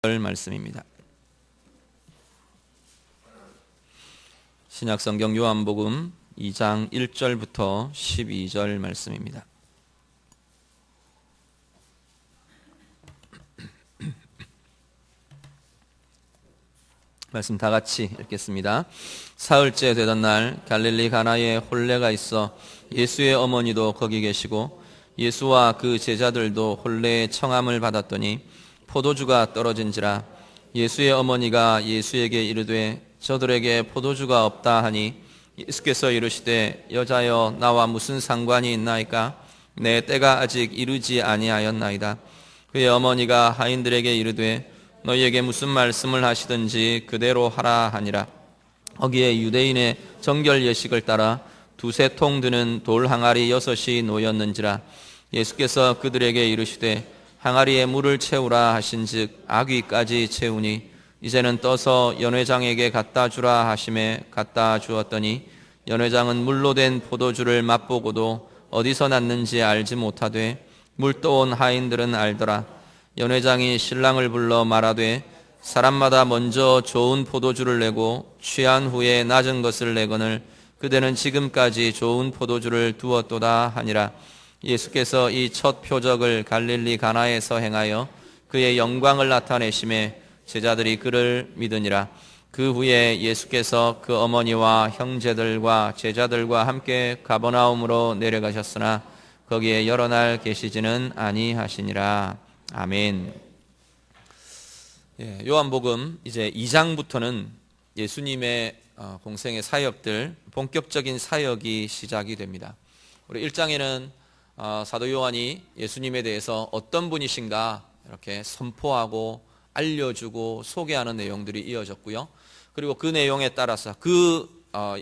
말씀입니다. 신약성경 요한복음 2장 1절부터 12절 말씀입니다. 말씀 다 같이 읽겠습니다. 사흘째 되던 날 갈릴리 가나에 혼례가 있어 예수의 어머니도 거기 계시고 예수와 그 제자들도 혼례의 청함을 받았더니 포도주가 떨어진지라. 예수의 어머니가 예수에게 이르되 저들에게 포도주가 없다 하니 예수께서 이르시되 여자여 나와 무슨 상관이 있나이까? 내 때가 아직 이르지 아니하였나이다. 그의 어머니가 하인들에게 이르되 너희에게 무슨 말씀을 하시든지 그대로 하라 하니라. 거기에 유대인의 정결 예식을 따라 두세 통 드는 돌 항아리 6이 놓였는지라. 예수께서 그들에게 이르시되 항아리에 물을 채우라 하신즉 아귀까지 채우니 이제는 떠서 연회장에게 갖다 주라 하심에 갖다 주었더니 연회장은 물로 된 포도주를 맛보고도 어디서 났는지 알지 못하되 물 떠온 하인들은 알더라. 연회장이 신랑을 불러 말하되 사람마다 먼저 좋은 포도주를 내고 취한 후에 낮은 것을 내거늘 그대는 지금까지 좋은 포도주를 두었도다 하니라. 예수께서 이 첫 표적을 갈릴리 가나에서 행하여 그의 영광을 나타내심에 제자들이 그를 믿으니라. 그 후에 예수께서 그 어머니와 형제들과 제자들과 함께 가버나움으로 내려가셨으나 거기에 여러 날 계시지는 아니하시니라. 아멘. 요한복음 이제 2장부터는 예수님의 공생의 사역들, 본격적인 사역이 시작이 됩니다. 우리 1장에는 사도 요한이 예수님에 대해서 어떤 분이신가 이렇게 선포하고 알려주고 소개하는 내용들이 이어졌고요. 그리고 그 내용에 따라서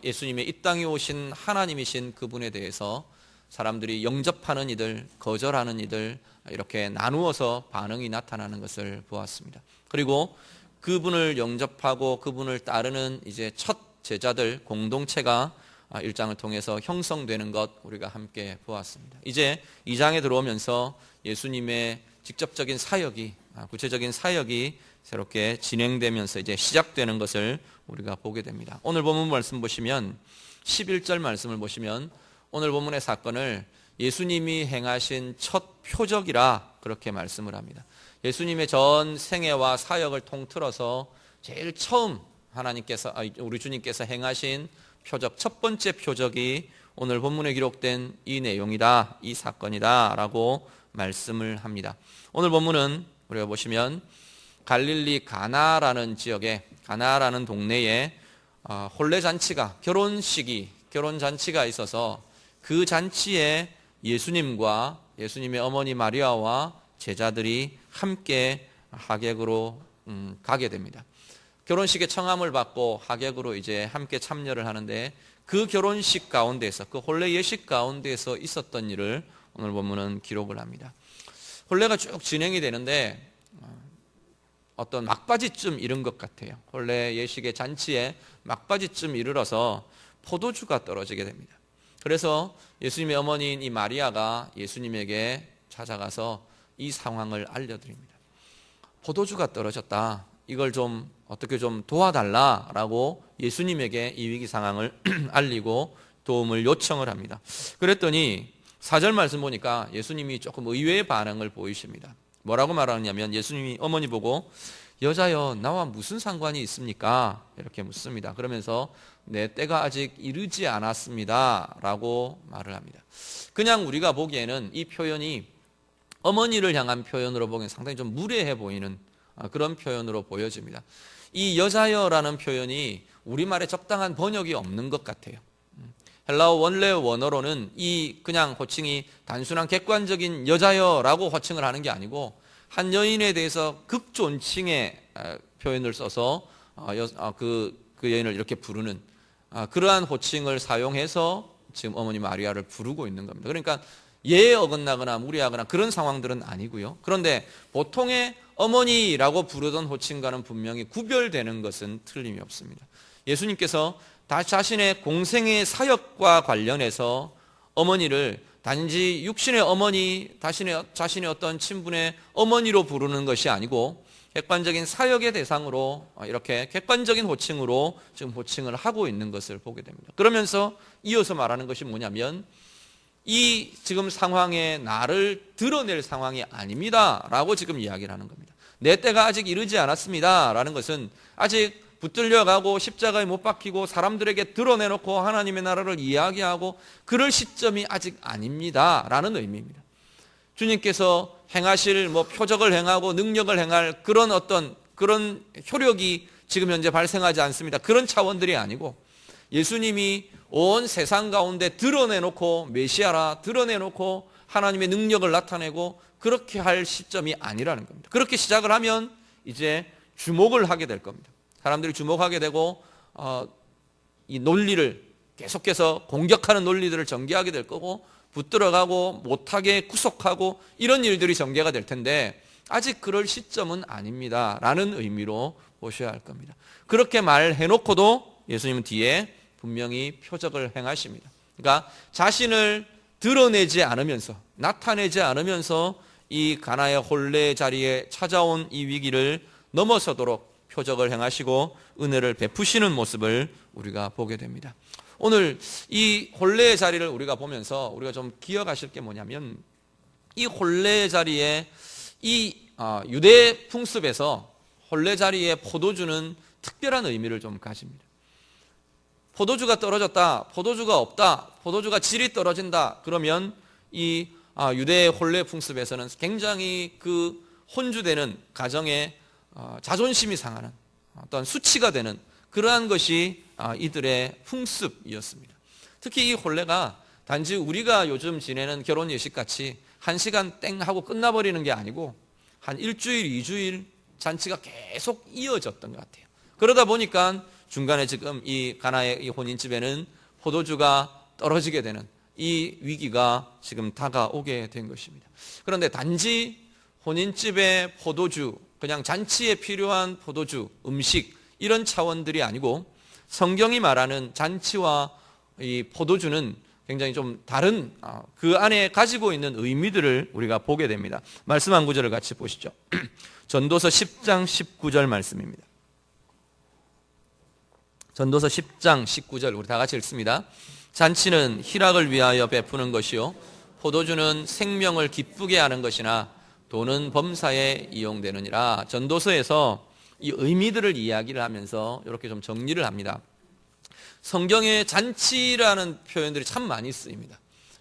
예수님의 이 땅에 오신 하나님이신 그분에 대해서 사람들이 영접하는 이들, 거절하는 이들 이렇게 나누어서 반응이 나타나는 것을 보았습니다. 그리고 그분을 영접하고 그분을 따르는 이제 첫 제자들 공동체가 1장을 통해서 형성되는 것 우리가 함께 보았습니다. 이제 2장에 들어오면서 예수님의 직접적인 사역이 구체적인 사역이 새롭게 진행되면서 이제 시작되는 것을 우리가 보게 됩니다. 오늘 본문 말씀 보시면 11절 말씀을 보시면 오늘 본문의 사건을 예수님이 행하신 첫 표적이라 그렇게 말씀을 합니다. 예수님의 전 생애와 사역을 통틀어서 제일 처음 우리 주님께서 행하신 표적, 첫 번째 표적이 오늘 본문에 기록된 이 내용이다, 이 사건이다 라고 말씀을 합니다. 오늘 본문은 우리가 보시면 갈릴리 가나라는 지역에, 가나라는 동네에 혼례잔치가, 결혼잔치가 있어서 그 잔치에 예수님과 예수님의 어머니 마리아와 제자들이 함께 하객으로 가게 됩니다. 결혼식에 청함을 받고 하객으로 이제 함께 참여를 하는데 그 결혼식 가운데서, 그 혼례 예식 가운데서 있었던 일을 오늘 본문은 기록을 합니다. 혼례가 쭉 진행이 되는데 어떤 막바지쯤 이른 것 같아요. 혼례 예식의 잔치에 막바지쯤 이르러서 포도주가 떨어지게 됩니다. 그래서 예수님의 어머니인 이 마리아가 예수님에게 찾아가서 이 상황을 알려드립니다. 포도주가 떨어졌다. 이걸 어떻게 좀 도와달라라고 예수님에게 이 위기 상황을 알리고 도움을 요청을 합니다. 그랬더니 4절 말씀 보니까 예수님이 조금 의외의 반응을 보이십니다. 뭐라고 말하느냐면 예수님이 어머니 보고 여자여 나와 무슨 상관이 있습니까? 이렇게 묻습니다. 그러면서 내 때가 아직 이르지 않았습니다 라고 말을 합니다. 그냥 우리가 보기에는 이 표현이 어머니를 향한 표현으로 보기엔 상당히 좀 무례해 보이는 그런 표현으로 보여집니다. 이 여자여라는 표현이 우리말에 적당한 번역이 없는 것 같아요. 헬라어 원래 원어로는 이 그냥 호칭이 단순한 객관적인 여자여라고 호칭을 하는 게 아니고 한 여인에 대해서 극존칭의 표현을 써서 그 여인을 이렇게 부르는 그러한 호칭을 사용해서 지금 어머니 마리아를 부르고 있는 겁니다. 그러니까 예에 어긋나거나 무리하거나 그런 상황들은 아니고요. 그런데 보통의 어머니라고 부르던 호칭과는 분명히 구별되는 것은 틀림이 없습니다. 예수님께서 자신의 공생의 사역과 관련해서 어머니를 단지 육신의 어머니, 자신의 어떤 친분의 어머니로 부르는 것이 아니고 객관적인 사역의 대상으로 이렇게 객관적인 호칭으로 지금 호칭을 하고 있는 것을 보게 됩니다. 그러면서 이어서 말하는 것이 뭐냐면 이 지금 상황에 나를 드러낼 상황이 아닙니다 라고 지금 이야기를 하는 겁니다. 내 때가 아직 이르지 않았습니다 라는 것은 아직 붙들려가고 십자가에 못 박히고 사람들에게 드러내놓고 하나님의 나라를 이야기하고 그럴 시점이 아직 아닙니다 라는 의미입니다. 주님께서 행하실 표적을 행하고 능력을 행할 그런 그런 효력이 지금 현재 발생하지 않습니다. 그런 차원들이 아니고 예수님이 온 세상 가운데 드러내놓고 메시아라 드러내놓고 하나님의 능력을 나타내고 그렇게 할 시점이 아니라는 겁니다. 그렇게 시작을 하면 이제 주목을 하게 될 겁니다. 사람들이 주목하게 되고 이 논리를 계속해서 공격하는 논리들을 전개하게 될 거고 붙들어가고 못하게 구속하고 이런 일들이 전개가 될 텐데 아직 그럴 시점은 아닙니다 라는 의미로 보셔야 할 겁니다. 그렇게 말해놓고도 예수님은 뒤에 분명히 표적을 행하십니다. 그러니까 자신을 드러내지 않으면서 나타내지 않으면서 이 가나의 혼례 자리에 찾아온 이 위기를 넘어서도록 표적을 행하시고 은혜를 베푸시는 모습을 우리가 보게 됩니다. 오늘 이 혼례의 자리를 우리가 보면서 우리가 좀 기억하실 게 뭐냐면 이 혼례의 자리에 이 유대 풍습에서 혼례 자리에 포도주는 특별한 의미를 좀 가집니다. 포도주가 떨어졌다, 포도주가 없다, 포도주가 질이 떨어진다 그러면 이 유대 혼례 풍습에서는 굉장히 그 혼주되는 가정에 자존심이 상하는 어떤 수치가 되는 그러한 것이 이들의 풍습이었습니다. 특히 이 혼례가 단지 우리가 요즘 지내는 결혼 예식같이 1시간 땡 하고 끝나버리는 게 아니고 한 일주일, 2주일 잔치가 계속 이어졌던 것 같아요. 그러다 보니까 중간에 지금 이 가나의 이 혼인집에는 포도주가 떨어지게 되는 이 위기가 지금 다가오게 된 것입니다. 그런데 단지 혼인집의 포도주, 그냥 잔치에 필요한 포도주, 음식 이런 차원들이 아니고 성경이 말하는 잔치와 이 포도주는 굉장히 좀 다른 그 안에 가지고 있는 의미들을 우리가 보게 됩니다. 말씀 한 구절을 같이 보시죠. 전도서 10장 19절 말씀입니다. 전도서 10장 19절 우리 다 같이 읽습니다. 잔치는 희락을 위하여 베푸는 것이요 포도주는 생명을 기쁘게 하는 것이나 돈은 범사에 이용되느니라. 전도서에서 이 의미들을 이야기를 하면서 이렇게 좀 정리를 합니다. 성경에 잔치라는 표현들이 참 많이 쓰입니다.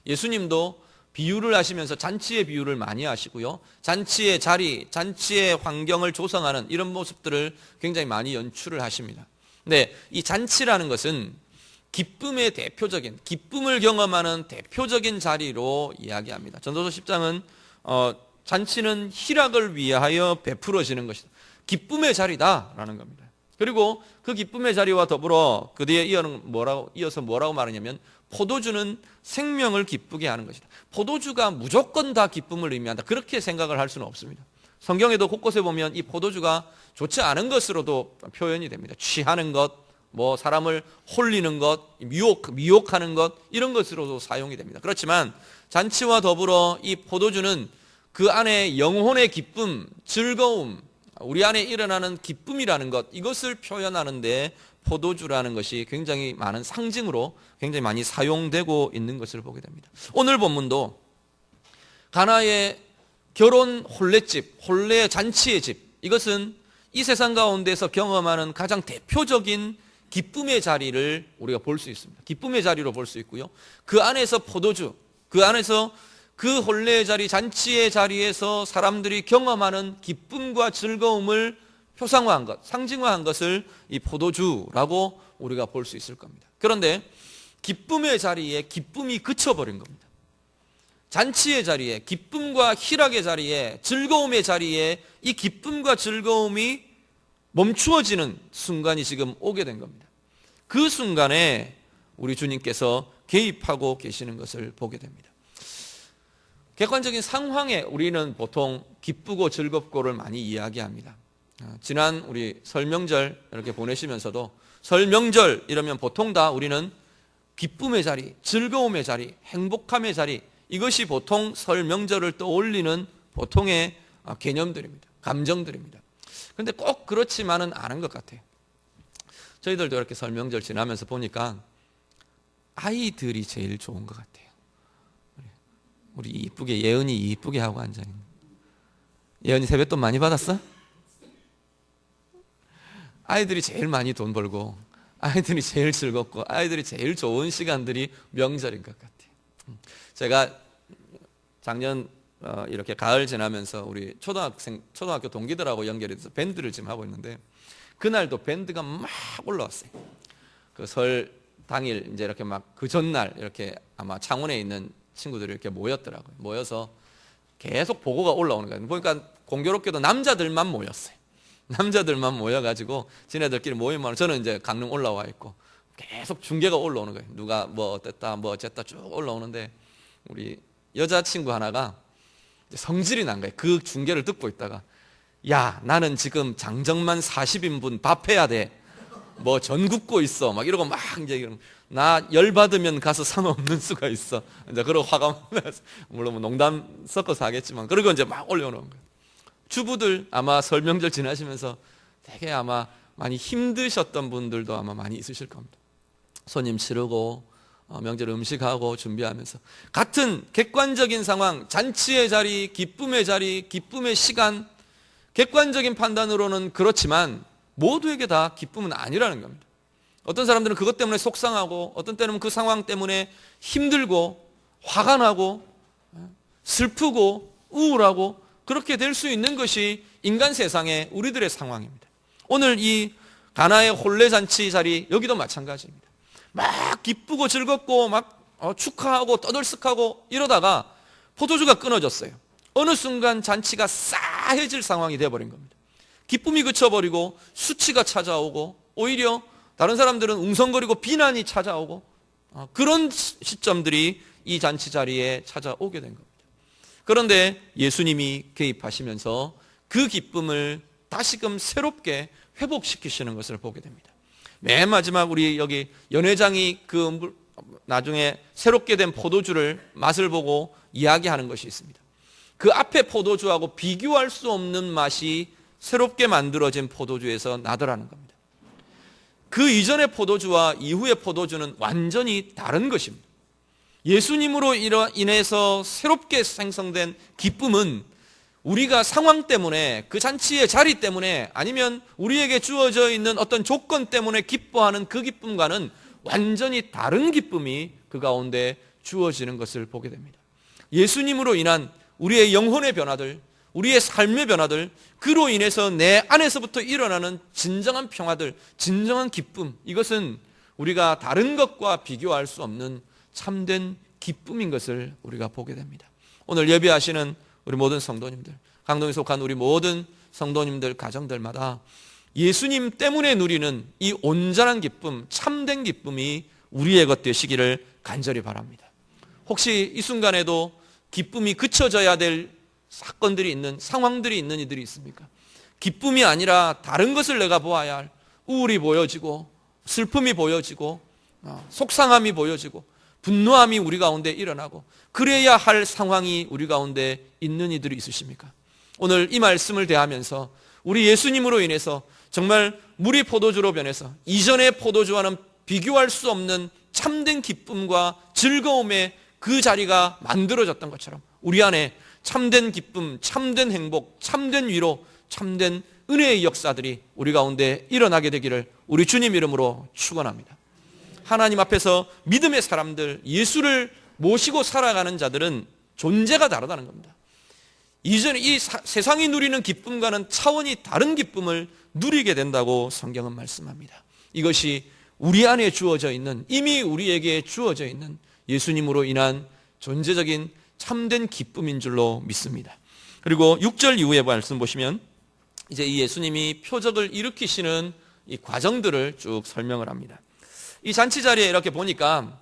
예수님도 비유를 하시면서 잔치의 비유를 많이 하시고요. 잔치의 자리, 잔치의 환경을 조성하는 이런 모습들을 굉장히 많이 연출을 하십니다. 근데 이 잔치라는 것은 기쁨의 대표적인, 기쁨을 경험하는 대표적인 자리로 이야기합니다. 전도서 10장은 잔치는 희락을 위하여 베풀어지는 것이다. 기쁨의 자리다라는 겁니다. 그리고 그 기쁨의 자리와 더불어 그 뒤에 이어서 뭐라고 말하냐면 포도주는 생명을 기쁘게 하는 것이다. 포도주가 무조건 다 기쁨을 의미한다. 그렇게 생각을 할 수는 없습니다. 성경에도 곳곳에 보면 이 포도주가 좋지 않은 것으로도 표현이 됩니다. 취하는 것, 사람을 홀리는 것, 미혹하는 것 이런 것으로도 사용이 됩니다. 그렇지만 잔치와 더불어 이 포도주는 그 안에 영혼의 기쁨, 즐거움, 우리 안에 일어나는 기쁨이라는 것 이것을 표현하는데 포도주라는 것이 굉장히 많은 상징으로 굉장히 많이 사용되고 있는 것을 보게 됩니다. 오늘 본문도 가나의 결혼 혼례집, 혼례 잔치의 집 이것은 이 세상 가운데서 경험하는 가장 대표적인 기쁨의 자리를 우리가 볼 수 있습니다. 기쁨의 자리로 볼 수 있고요. 그 안에서 포도주, 그 안에서 그 혼례의 자리, 잔치의 자리에서 사람들이 경험하는 기쁨과 즐거움을 표상화한 것, 상징화한 것을 이 포도주라고 우리가 볼 수 있을 겁니다. 그런데 기쁨의 자리에 기쁨이 그쳐버린 겁니다. 잔치의 자리에, 기쁨과 희락의 자리에, 즐거움의 자리에 이 기쁨과 즐거움이 멈추어지는 순간이 지금 오게 된 겁니다. 그 순간에 우리 주님께서 개입하고 계시는 것을 보게 됩니다. 객관적인 상황에 우리는 보통 기쁘고 즐겁고를 많이 이야기합니다. 지난 우리 설 명절 이렇게 보내시면서도 설 명절 이러면 보통 다 우리는 기쁨의 자리, 즐거움의 자리, 행복함의 자리 이것이 보통 설 명절을 떠올리는 보통의 개념들입니다. 감정들입니다. 근데 꼭 그렇지만은 않은 것 같아요. 저희들도 이렇게 설 명절 지나면서 보니까 아이들이 제일 좋은 것 같아요. 우리 이쁘게 예은이 이쁘게 하고 앉아있는. 예은이 세뱃돈 많이 받았어? 아이들이 제일 많이 돈 벌고 아이들이 제일 즐겁고 아이들이 제일 좋은 시간들이 명절인 것 같아요. 제가 작년 이렇게 가을 지나면서 우리 초등학교 동기들하고 연결이 돼서 밴드를 지금 하고 있는데, 그날도 밴드가 막 올라왔어요. 그 설 당일 이제 이렇게 막 그 전날 이렇게 아마 창원에 있는 친구들이 이렇게 모였더라고요. 모여서 계속 보고가 올라오는 거예요. 보니까 공교롭게도 남자들만 모였어요. 남자들만 모여가지고 지네들끼리 모임만, 저는 이제 강릉 올라와 있고 계속 중계가 올라오는 거예요. 누가 뭐 어땠다 뭐 어쨌다 쭉 올라오는데, 우리 여자친구 하나가 성질이 난 거예요. 그 중계를 듣고 있다가, 야, 나는 지금 장정만 40인분 밥해야 돼. 뭐 전 굽고 있어. 막 이러고 막 이제 나 열받으면 가서 상관 없는 수가 있어. 이제 그러고 화가 나서, 물론 뭐 농담 섞어서 하겠지만, 그리고 이제 막 올려놓은 거예요. 주부들 아마 설 명절 지나시면서 되게 아마 많이 힘드셨던 분들도 아마 많이 있으실 겁니다. 손님 치르고 명절 음식하고 준비하면서 같은 객관적인 상황, 잔치의 자리, 기쁨의 자리, 기쁨의 시간, 객관적인 판단으로는 그렇지만 모두에게 다 기쁨은 아니라는 겁니다. 어떤 사람들은 그것 때문에 속상하고, 어떤 때는 그 상황 때문에 힘들고 화가 나고 슬프고 우울하고, 그렇게 될 수 있는 것이 인간 세상의 우리들의 상황입니다. 오늘 이 가나의 혼례잔치 자리, 여기도 마찬가지입니다. 막 기쁘고 즐겁고 막 축하하고 떠들썩하고 이러다가 포도주가 끊어졌어요. 어느 순간 잔치가 싸해질 상황이 되어버린 겁니다. 기쁨이 그쳐버리고 수치가 찾아오고, 오히려 다른 사람들은 웅성거리고 비난이 찾아오고, 그런 시점들이 이 잔치 자리에 찾아오게 된 겁니다. 그런데 예수님이 개입하시면서 그 기쁨을 다시금 새롭게 회복시키시는 것을 보게 됩니다. 맨 마지막 우리 여기 연회장이 그 나중에 새롭게 된 포도주를 맛을 보고 이야기하는 것이 있습니다. 그 앞에 포도주하고 비교할 수 없는 맛이 새롭게 만들어진 포도주에서 나더라는 겁니다. 그 이전의 포도주와 이후의 포도주는 완전히 다른 것입니다. 예수님으로 인해서 새롭게 생성된 기쁨은 우리가 상황 때문에, 그 잔치의 자리 때문에, 아니면 우리에게 주어져 있는 어떤 조건 때문에 기뻐하는 그 기쁨과는 완전히 다른 기쁨이 그 가운데 주어지는 것을 보게 됩니다. 예수님으로 인한 우리의 영혼의 변화들, 우리의 삶의 변화들, 그로 인해서 내 안에서부터 일어나는 진정한 평화들, 진정한 기쁨, 이것은 우리가 다른 것과 비교할 수 없는 참된 기쁨인 것을 우리가 보게 됩니다. 오늘 예배하시는 우리 모든 성도님들, 강동에 속한 우리 모든 성도님들 가정들마다 예수님 때문에 누리는 이 온전한 기쁨, 참된 기쁨이 우리의 것 되시기를 간절히 바랍니다. 혹시 이 순간에도 기쁨이 그쳐져야 될 사건들이 있는, 상황들이 있는 이들이 있습니까? 기쁨이 아니라 다른 것을 내가 보아야 할 우울이 보여지고, 슬픔이 보여지고, 속상함이 보여지고, 분노함이 우리 가운데 일어나고, 그래야 할 상황이 우리 가운데 있는 이들이 있으십니까? 오늘 이 말씀을 대하면서 우리 예수님으로 인해서 정말 물이 포도주로 변해서 이전의 포도주와는 비교할 수 없는 참된 기쁨과 즐거움의 그 자리가 만들어졌던 것처럼 우리 안에 참된 기쁨, 참된 행복, 참된 위로, 참된 은혜의 역사들이 우리 가운데 일어나게 되기를 우리 주님 이름으로 축원합니다. 하나님 앞에서 믿음의 사람들, 예수를 모시고 살아가는 자들은 존재가 다르다는 겁니다. 이전에 이 세상이 누리는 기쁨과는 차원이 다른 기쁨을 누리게 된다고 성경은 말씀합니다. 이것이 우리 안에 주어져 있는, 이미 우리에게 주어져 있는 예수님으로 인한 존재적인 참된 기쁨인 줄로 믿습니다. 그리고 6절 이후의 말씀 보시면 이제 이 예수님이 표적을 일으키시는 이 과정들을 쭉 설명을 합니다. 이 잔치 자리에 이렇게 보니까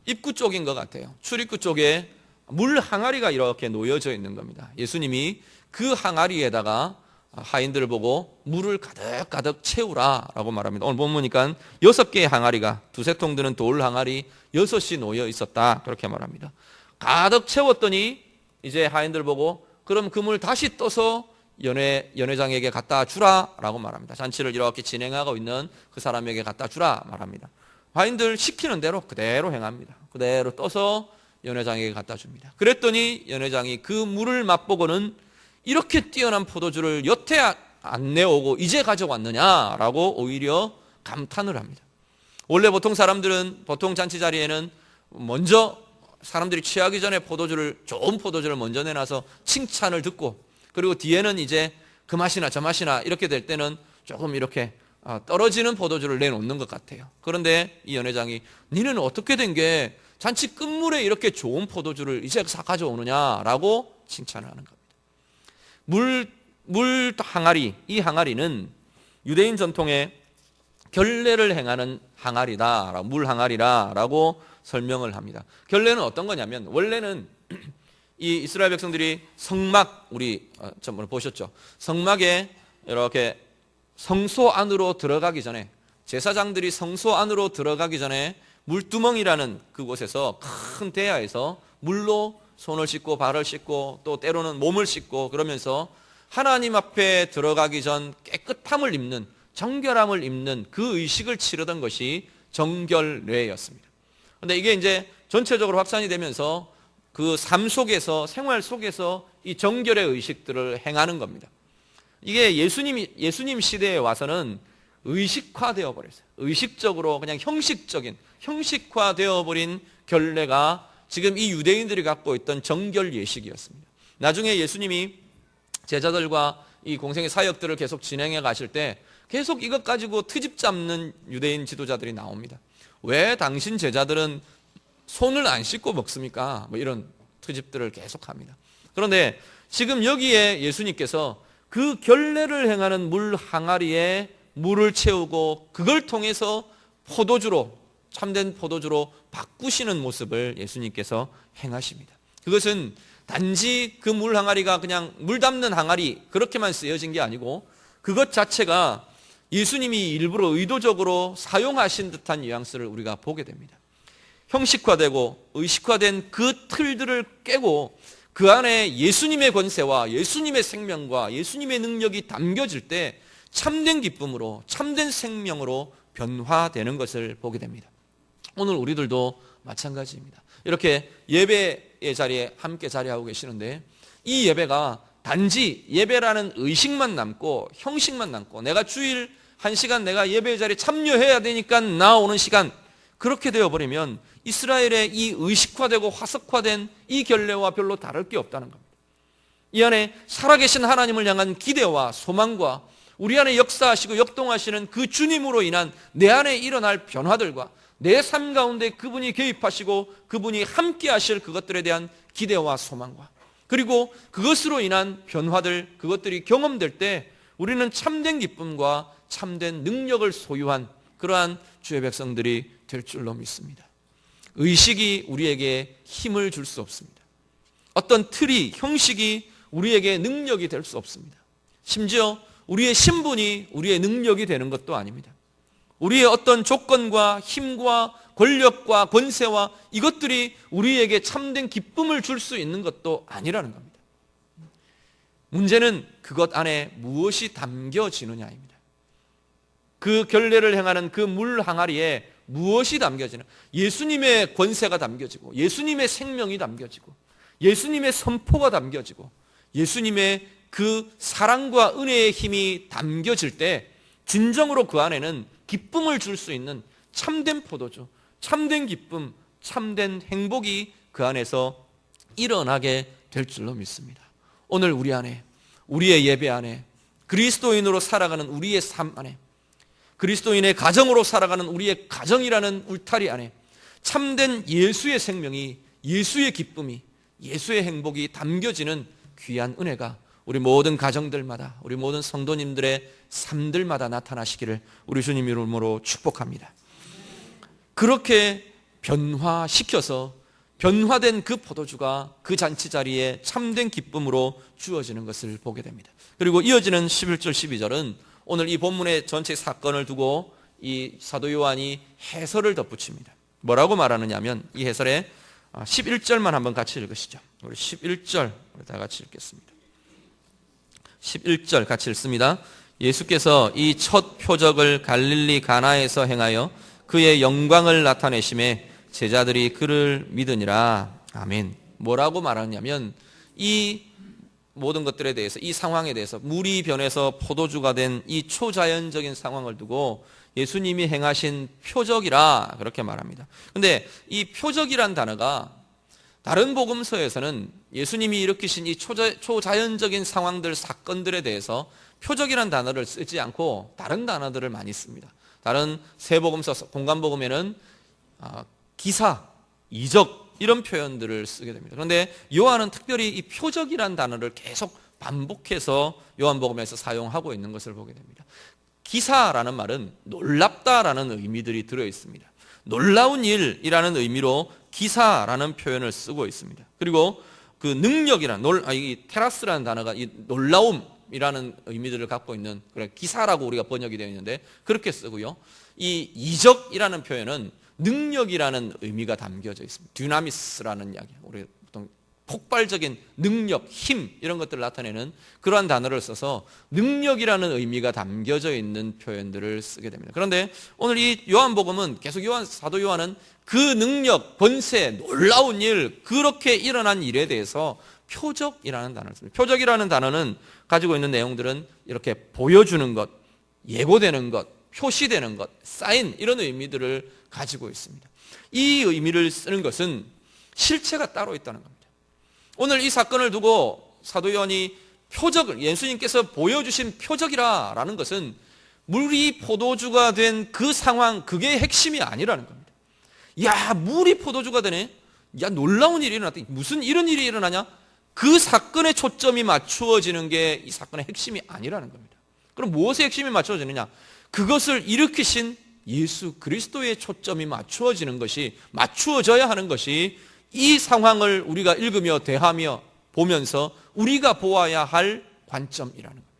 입구 쪽인 것 같아요. 출입구 쪽에 물 항아리가 이렇게 놓여져 있는 겁니다. 예수님이 그 항아리에다가 하인들을 보고 물을 가득 채우라 라고 말합니다. 오늘 보니까 6개의 항아리가, 두세 통 드는 돌 항아리 6이 놓여 있었다, 그렇게 말합니다. 가득 채웠더니 이제 하인들 보고 그럼 그 물 다시 떠서 연회장에게 갖다 주라라고 말합니다. 잔치를 이렇게 진행하고 있는 그 사람에게 갖다 주라 말합니다. 과인들 시키는 대로 그대로 행합니다. 그대로 떠서 연회장에게 갖다 줍니다. 그랬더니 연회장이 그 물을 맛보고는 이렇게 뛰어난 포도주를 여태 안 내오고 이제 가져왔느냐라고 오히려 감탄을 합니다. 원래 보통 사람들은 보통 잔치 자리에는 먼저 사람들이 취하기 전에 좋은 포도주를 먼저 내놔서 칭찬을 듣고, 그리고 뒤에는 이제 그 맛이나 저 맛이나 이렇게 될 때는 조금 이렇게 떨어지는 포도주를 내놓는 것 같아요. 그런데 이 연회장이 니는 어떻게 된 게 잔치 끝물에 이렇게 좋은 포도주를 이제 가져오느냐라고 칭찬을 하는 겁니다. 물 항아리, 이 항아리는 유대인 전통의 결례를 행하는 항아리다, 물 항아리라고 설명을 합니다. 결례는 어떤 거냐면, 원래는 이 이스라엘 백성들이 성막, 우리 전번에 보셨죠? 성막에 이렇게 성소 안으로 들어가기 전에, 제사장들이 성소 안으로 들어가기 전에 물두멍이라는 그곳에서 큰 대야에서 물로 손을 씻고 발을 씻고 또 때로는 몸을 씻고 그러면서 하나님 앞에 들어가기 전 깨끗함을 입는, 정결함을 입는 그 의식을 치르던 것이 정결례였습니다. 그런데 이게 이제 전체적으로 확산이 되면서 그 삶 속에서, 생활 속에서 이 정결의 의식들을 행하는 겁니다. 이게 예수님 시대에 와서는 의식화되어 버렸어요. 의식적으로 그냥 형식화되어 버린 결례가 지금 이 유대인들이 갖고 있던 정결 예식이었습니다. 나중에 예수님이 제자들과 이 공생의 사역들을 계속 진행해 가실 때 계속 이것 가지고 트집 잡는 유대인 지도자들이 나옵니다. 왜 당신 제자들은 손을 안 씻고 먹습니까? 뭐 이런 트집들을 계속합니다. 그런데 지금 여기에 예수님께서 그 결례를 행하는 물 항아리에 물을 채우고 그걸 통해서 포도주로, 참된 포도주로 바꾸시는 모습을 예수님께서 행하십니다. 그것은 단지 그 물 항아리가 그냥 물 담는 항아리 그렇게만 쓰여진 게 아니고 그것 자체가 예수님이 일부러 의도적으로 사용하신 듯한 뉘앙스를 우리가 보게 됩니다. 형식화되고 의식화된 그 틀들을 깨고 그 안에 예수님의 권세와 예수님의 생명과 예수님의 능력이 담겨질 때 참된 기쁨으로, 참된 생명으로 변화되는 것을 보게 됩니다. 오늘 우리들도 마찬가지입니다. 이렇게 예배의 자리에 함께 자리하고 계시는데 이 예배가 단지 예배라는 의식만 남고 형식만 남고 내가 주일 1시간 내가 예배 자리에 참여해야 되니까 나오는 시간, 그렇게 되어버리면 이스라엘의 이 의식화되고 화석화된 이 결례와 별로 다를 게 없다는 겁니다. 이 안에 살아계신 하나님을 향한 기대와 소망과 우리 안에 역사하시고 역동하시는 그 주님으로 인한 내 안에 일어날 변화들과 내 삶 가운데 그분이 개입하시고 그분이 함께 하실 그것들에 대한 기대와 소망과 그리고 그것으로 인한 변화들, 그것들이 경험될 때 우리는 참된 기쁨과 참된 능력을 소유한 그러한 주의 백성들이 될 줄로 믿습니다. 의식이 우리에게 힘을 줄 수 없습니다. 어떤 틀이, 형식이 우리에게 능력이 될 수 없습니다. 심지어 우리의 신분이 우리의 능력이 되는 것도 아닙니다. 우리의 어떤 조건과 힘과 권력과 권세와 이것들이 우리에게 참된 기쁨을 줄 수 있는 것도 아니라는 겁니다. 문제는 그것 안에 무엇이 담겨지느냐입니다. 그 결례를 행하는 그 물 항아리에 무엇이 담겨지나? 예수님의 권세가 담겨지고 예수님의 생명이 담겨지고 예수님의 선포가 담겨지고 예수님의 그 사랑과 은혜의 힘이 담겨질 때 진정으로 그 안에는 기쁨을 줄 수 있는 참된 포도주, 참된 기쁨, 참된 행복이 그 안에서 일어나게 될 줄로 믿습니다. 오늘 우리 안에, 우리의 예배 안에, 그리스도인으로 살아가는 우리의 삶 안에, 그리스도인의 가정으로 살아가는 우리의 가정이라는 울타리 안에 참된 예수의 생명이, 예수의 기쁨이, 예수의 행복이 담겨지는 귀한 은혜가 우리 모든 가정들마다, 우리 모든 성도님들의 삶들마다 나타나시기를 우리 주님 이름으로 축복합니다. 그렇게 변화시켜서 변화된 그 포도주가 그 잔치 자리에 참된 기쁨으로 주어지는 것을 보게 됩니다. 그리고 이어지는 11절 12절은 오늘 이 본문의 전체 사건을 두고 이 사도 요한이 해설을 덧붙입니다. 뭐라고 말하느냐 하면 이 해설에 11절만 한번 같이 읽으시죠. 우리 11절 우리 다 같이 읽겠습니다. 11절 같이 읽습니다. 예수께서 이 첫 표적을 갈릴리 가나에서 행하여 그의 영광을 나타내심에 제자들이 그를 믿으니라. 아멘. 뭐라고 말하냐면 이 모든 것들에 대해서, 이 상황에 대해서, 물이 변해서 포도주가 된 이 초자연적인 상황을 두고 예수님이 행하신 표적이라 그렇게 말합니다. 근데 이 표적이란 단어가 다른 복음서에서는 예수님이 일으키신 이 초자연적인 상황들, 사건들에 대해서 표적이란 단어를 쓰지 않고 다른 단어들을 많이 씁니다. 다른 세 복음서, 공관복음에는 기사, 이적 이런 표현들을 쓰게 됩니다. 그런데 요한은 특별히 이 표적이란 단어를 계속 반복해서 요한복음에서 사용하고 있는 것을 보게 됩니다. 기사라는 말은 놀랍다라는 의미들이 들어 있습니다. 놀라운 일이라는 의미로 기사라는 표현을 쓰고 있습니다. 그리고 그 능력이란 이 테라스라는 단어가 이 놀라움이라는 의미들을 갖고 있는, 그래 기사라고 우리가 번역이 되어 있는데 그렇게 쓰고요. 이 이적이라는 표현은 능력이라는 의미가 담겨져 있습니다. 듀나미스라는 이야기, 우리 보통 폭발적인 능력, 힘 이런 것들을 나타내는 그러한 단어를 써서 능력이라는 의미가 담겨져 있는 표현들을 쓰게 됩니다. 그런데 오늘 이 요한복음은 계속 사도 요한은 그 능력, 권세, 놀라운 일, 그렇게 일어난 일에 대해서 표적이라는 단어를 씁니다. 표적이라는 단어는 가지고 있는 내용들은 이렇게 보여주는 것, 예고되는 것, 표시되는 것, 사인 이런 의미들을 가지고 있습니다. 이 의미를 쓰는 것은 실체가 따로 있다는 겁니다. 오늘 이 사건을 두고 사도 요한이 표적을, 예수님께서 보여주신 표적이라는 것은 물이 포도주가 된 그 상황, 그게 핵심이 아니라는 겁니다. 야, 물이 포도주가 되네? 야, 놀라운 일이 일어났다. 무슨 이런 일이 일어나냐? 그 사건에 초점이 맞추어지는 게 이 사건의 핵심이 아니라는 겁니다. 그럼 무엇에 핵심이 맞추어지느냐? 그것을 일으키신 예수 그리스도의 초점이 맞추어지는 것이, 맞추어져야 하는 것이 이 상황을 우리가 읽으며 대하며 보면서 우리가 보아야 할 관점이라는 겁니다.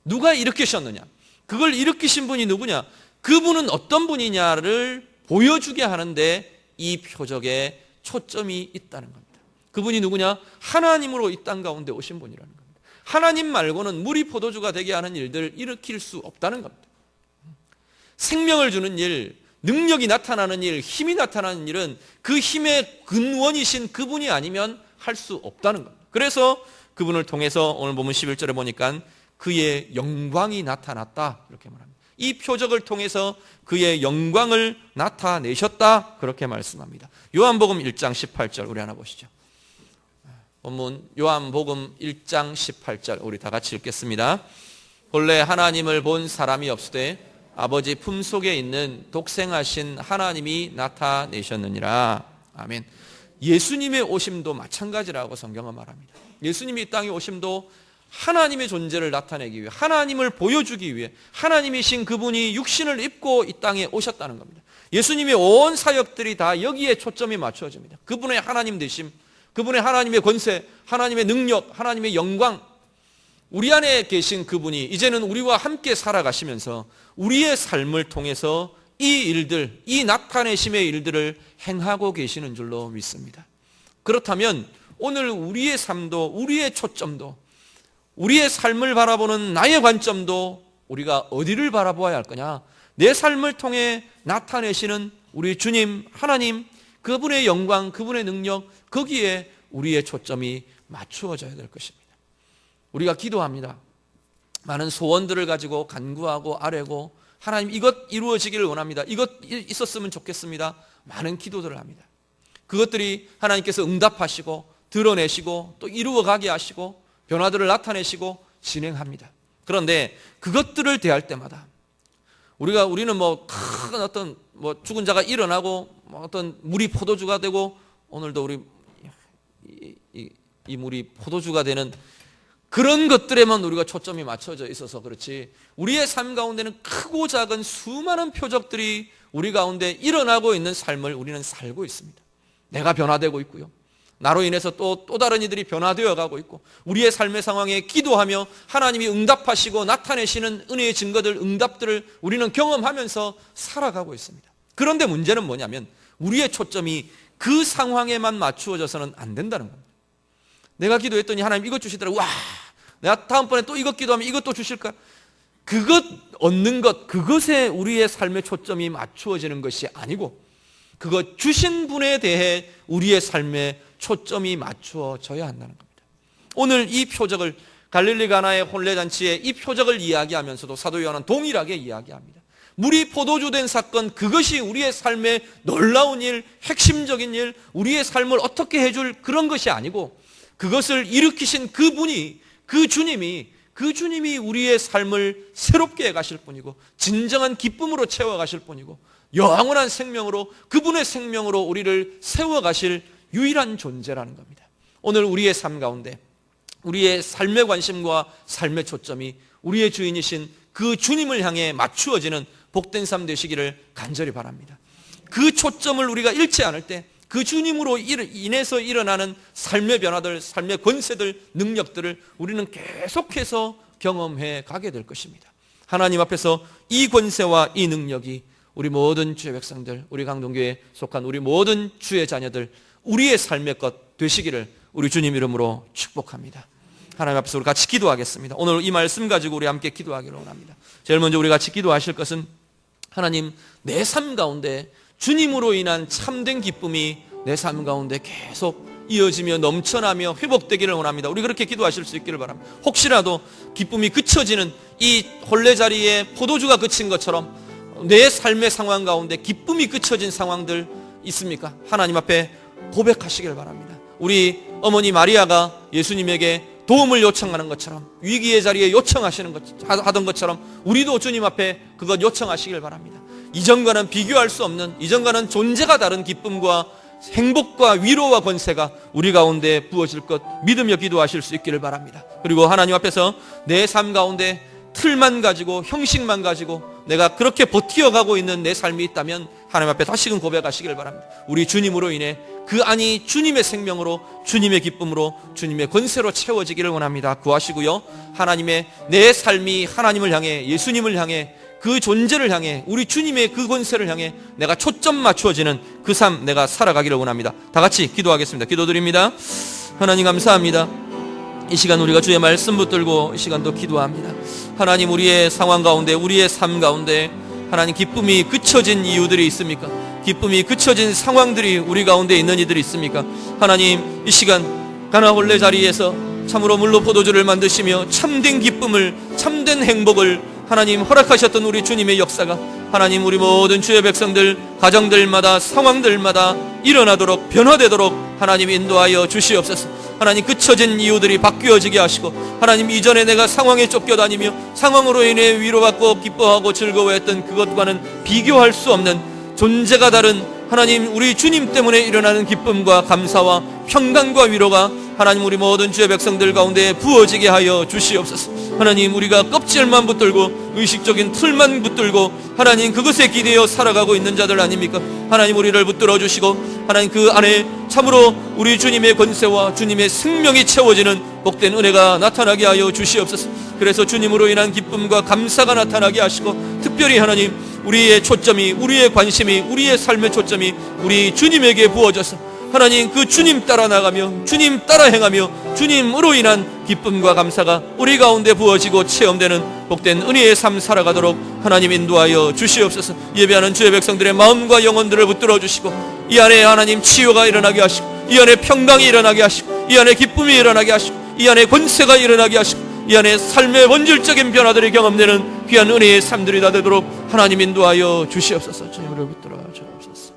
누가 일으키셨느냐? 그걸 일으키신 분이 누구냐? 그분은 어떤 분이냐를 보여주게 하는데 이 표적에 초점이 있다는 겁니다. 그분이 누구냐? 하나님으로 이 땅 가운데 오신 분이라는 겁니다. 하나님 말고는 물이 포도주가 되게 하는 일들을 일으킬 수 없다는 겁니다. 생명을 주는 일, 능력이 나타나는 일, 힘이 나타나는 일은 그 힘의 근원이신 그분이 아니면 할 수 없다는 겁니다. 그래서 그분을 통해서 오늘 보면 11절에 보니까 그의 영광이 나타났다 이렇게 말합니다. 이 표적을 통해서 그의 영광을 나타내셨다 그렇게 말씀합니다. 요한복음 1장 18절 우리 하나 보시죠. 본문 요한복음 1장 18절 우리 다 같이 읽겠습니다. 본래 하나님을 본 사람이 없으되 아버지 품속에 있는 독생하신 하나님이 나타내셨느니라. 아멘. 예수님의 오심도 마찬가지라고 성경은 말합니다. 예수님이 이 땅에 오심도 하나님의 존재를 나타내기 위해, 하나님을 보여주기 위해 하나님이신 그분이 육신을 입고 이 땅에 오셨다는 겁니다. 예수님의 온 사역들이 다 여기에 초점이 맞춰집니다. 그분의 하나님 되심, 그분의 하나님의 권세, 하나님의 능력, 하나님의 영광, 우리 안에 계신 그분이 이제는 우리와 함께 살아가시면서 우리의 삶을 통해서 이 일들, 이 나타내심의 일들을 행하고 계시는 줄로 믿습니다. 그렇다면 오늘 우리의 삶도, 우리의 초점도, 우리의 삶을 바라보는 나의 관점도 우리가 어디를 바라보아야 할 거냐? 내 삶을 통해 나타내시는 우리 주님, 하나님, 그분의 영광, 그분의 능력, 거기에 우리의 초점이 맞추어져야 될 것입니다. 우리가 기도합니다. 많은 소원들을 가지고 간구하고 아뢰고 하나님 이것 이루어지기를 원합니다. 이것 있었으면 좋겠습니다. 많은 기도들을 합니다. 그것들이 하나님께서 응답하시고 드러내시고 또 이루어가게 하시고 변화들을 나타내시고 진행합니다. 그런데 그것들을 대할 때마다 우리는 큰 어떤 죽은 자가 일어나고 어떤 물이 포도주가 되고 오늘도 우리 이 물이 포도주가 되는 그런 것들에만 우리가 초점이 맞춰져 있어서 그렇지 우리의 삶 가운데는 크고 작은 수많은 표적들이 우리 가운데 일어나고 있는 삶을 우리는 살고 있습니다. 내가 변화되고 있고요. 나로 인해서 또 다른 이들이 변화되어 가고 있고 우리의 삶의 상황에 기도하며 하나님이 응답하시고 나타내시는 은혜의 증거들, 응답들을 우리는 경험하면서 살아가고 있습니다. 그런데 문제는 뭐냐면 우리의 초점이 그 상황에만 맞추어져서는 안 된다는 겁니다. 내가 기도했더니 하나님 이것 주시더라고요. 와, 내가 다음번에 또 이것 기도하면 이것도 주실까? 그것 얻는 것, 그것에 우리의 삶의 초점이 맞추어지는 것이 아니고 그것 주신 분에 대해 우리의 삶의 초점이 맞추어져야 한다는 겁니다. 오늘 이 표적을 갈릴리 가나의 혼례잔치에 이 표적을 이야기하면서도 사도 요한은 동일하게 이야기합니다. 물이 포도주 된 사건, 그것이 우리의 삶의 놀라운 일, 핵심적인 일, 우리의 삶을 어떻게 해줄 그런 것이 아니고 그것을 일으키신 그분이, 그 주님이 우리의 삶을 새롭게 해가실 분이고 진정한 기쁨으로 채워가실 분이고 영원한 생명으로, 그분의 생명으로 우리를 세워가실 유일한 존재라는 겁니다. 오늘 우리의 삶 가운데 우리의 삶의 관심과 삶의 초점이 우리의 주인이신 그 주님을 향해 맞추어지는 복된 삶 되시기를 간절히 바랍니다. 그 초점을 우리가 잃지 않을 때 그 주님으로 인해서 일어나는 삶의 변화들, 삶의 권세들, 능력들을 우리는 계속해서 경험해 가게 될 것입니다. 하나님 앞에서 이 권세와 이 능력이 우리 모든 주의 백성들, 우리 강동교회에 속한 우리 모든 주의 자녀들, 우리의 삶의 것 되시기를 우리 주님 이름으로 축복합니다. 하나님 앞에서 우리 같이 기도하겠습니다. 오늘 이 말씀 가지고 우리 함께 기도하기를 원합니다. 제일 먼저 우리 같이 기도하실 것은 하나님, 내 삶 가운데 주님으로 인한 참된 기쁨이 내 삶 가운데 계속 이어지며 넘쳐나며 회복되기를 원합니다. 우리 그렇게 기도하실 수 있기를 바랍니다. 혹시라도 기쁨이 그쳐지는 이 혼례 자리에 포도주가 그친 것처럼 내 삶의 상황 가운데 기쁨이 그쳐진 상황들 있습니까? 하나님 앞에 고백하시길 바랍니다. 우리 어머니 마리아가 예수님에게 도움을 요청하는 것처럼, 위기의 자리에 하던 것처럼 우리도 주님 앞에 그것 요청하시길 바랍니다. 이전과는 비교할 수 없는, 이전과는 존재가 다른 기쁨과 행복과 위로와 권세가 우리 가운데 부어질 것 믿으며 기도하실 수 있기를 바랍니다. 그리고 하나님 앞에서 내 삶 가운데 틀만 가지고, 형식만 가지고 내가 그렇게 버티어가고 있는 내 삶이 있다면 하나님 앞에 다시금 고백하시길 바랍니다. 우리 주님으로 인해 그 안이 주님의 생명으로, 주님의 기쁨으로, 주님의 권세로 채워지기를 원합니다. 구하시고요, 하나님의 내 삶이 하나님을 향해, 예수님을 향해, 그 존재를 향해, 우리 주님의 그 권세를 향해 내가 초점 맞추어지는 그 삶 내가 살아가기를 원합니다. 다 같이 기도하겠습니다. 기도드립니다. 하나님 감사합니다. 이 시간 우리가 주의 말씀 붙들고 이 시간도 기도합니다. 하나님, 우리의 상황 가운데, 우리의 삶 가운데 하나님 기쁨이 그쳐진 이유들이 있습니까? 기쁨이 그쳐진 상황들이 우리 가운데 있는 이들이 있습니까? 하나님, 이 시간 가나 혼례 자리에서 참으로 물로 포도주를 만드시며 참된 기쁨을, 참된 행복을 하나님 허락하셨던 우리 주님의 역사가 하나님 우리 모든 주의 백성들 가정들마다 상황들마다 일어나도록, 변화되도록 하나님 인도하여 주시옵소서. 하나님, 그쳐진 이유들이 바뀌어지게 하시고 하나님, 이전에 내가 상황에 쫓겨다니며 상황으로 인해 위로받고 기뻐하고 즐거워했던 그것과는 비교할 수 없는 존재가 다른 하나님, 우리 주님 때문에 일어나는 기쁨과 감사와 평강과 위로가 하나님 우리 모든 주의 백성들 가운데 부어지게 하여 주시옵소서. 하나님, 우리가 껍질만 붙들고 의식적인 틀만 붙들고 하나님 그것에 기대어 살아가고 있는 자들 아닙니까? 하나님, 우리를 붙들어 주시고 하나님 그 안에 참으로 우리 주님의 권세와 주님의 생명이 채워지는 복된 은혜가 나타나게 하여 주시옵소서. 그래서 주님으로 인한 기쁨과 감사가 나타나게 하시고 특별히 하나님, 우리의 초점이, 우리의 관심이, 우리의 삶의 초점이 우리 주님에게 부어져서 하나님 그 주님 따라 나가며 주님 따라 행하며 주님으로 인한 기쁨과 감사가 우리 가운데 부어지고 체험되는 복된 은혜의 삶 살아가도록 하나님 인도하여 주시옵소서. 예배하는 주의 백성들의 마음과 영혼들을 붙들어 주시고 이 안에 하나님 치유가 일어나게 하시고 이 안에 평강이 일어나게 하시고 이 안에 기쁨이 일어나게 하시고 이 안에 권세가 일어나게 하시고 이 안에 삶의 본질적인 변화들이 경험되는 귀한 은혜의 삶들이 다 되도록 하나님 인도하여 주시옵소서. 주님을 붙들어 주옵소서.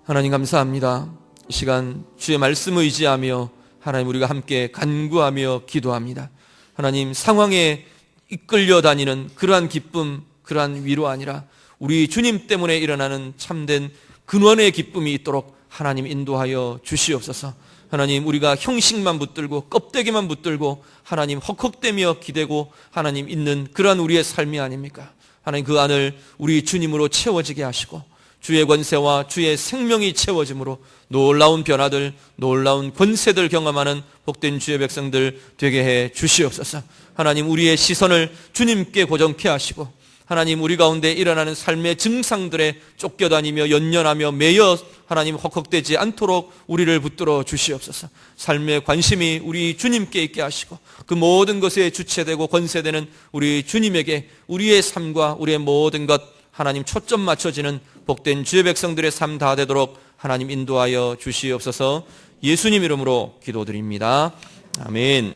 하나님 감사합니다. 이 시간 주의 말씀 의지하며 하나님 우리가 함께 간구하며 기도합니다. 하나님, 상황에 이끌려 다니는 그러한 기쁨, 그러한 위로 아니라 우리 주님 때문에 일어나는 참된 근원의 기쁨이 있도록 하나님 인도하여 주시옵소서. 하나님, 우리가 형식만 붙들고 껍데기만 붙들고 하나님 헉헉대며 기대고 하나님 있는 그러한 우리의 삶이 아닙니까? 하나님, 그 안을 우리 주님으로 채워지게 하시고 주의 권세와 주의 생명이 채워짐으로 놀라운 변화들, 놀라운 권세들 경험하는 복된 주의 백성들 되게 해 주시옵소서. 하나님, 우리의 시선을 주님께 고정케 하시고 하나님 우리 가운데 일어나는 삶의 증상들에 쫓겨다니며 연연하며 매여 하나님 헉헉대지 않도록 우리를 붙들어 주시옵소서. 삶의 관심이 우리 주님께 있게 하시고 그 모든 것에 주체되고 권세되는 우리 주님에게 우리의 삶과 우리의 모든 것 하나님 초점 맞춰지는 복된 주의 백성들의 삶 다 되도록 하나님 인도하여 주시옵소서. 예수님 이름으로 기도드립니다. 아멘.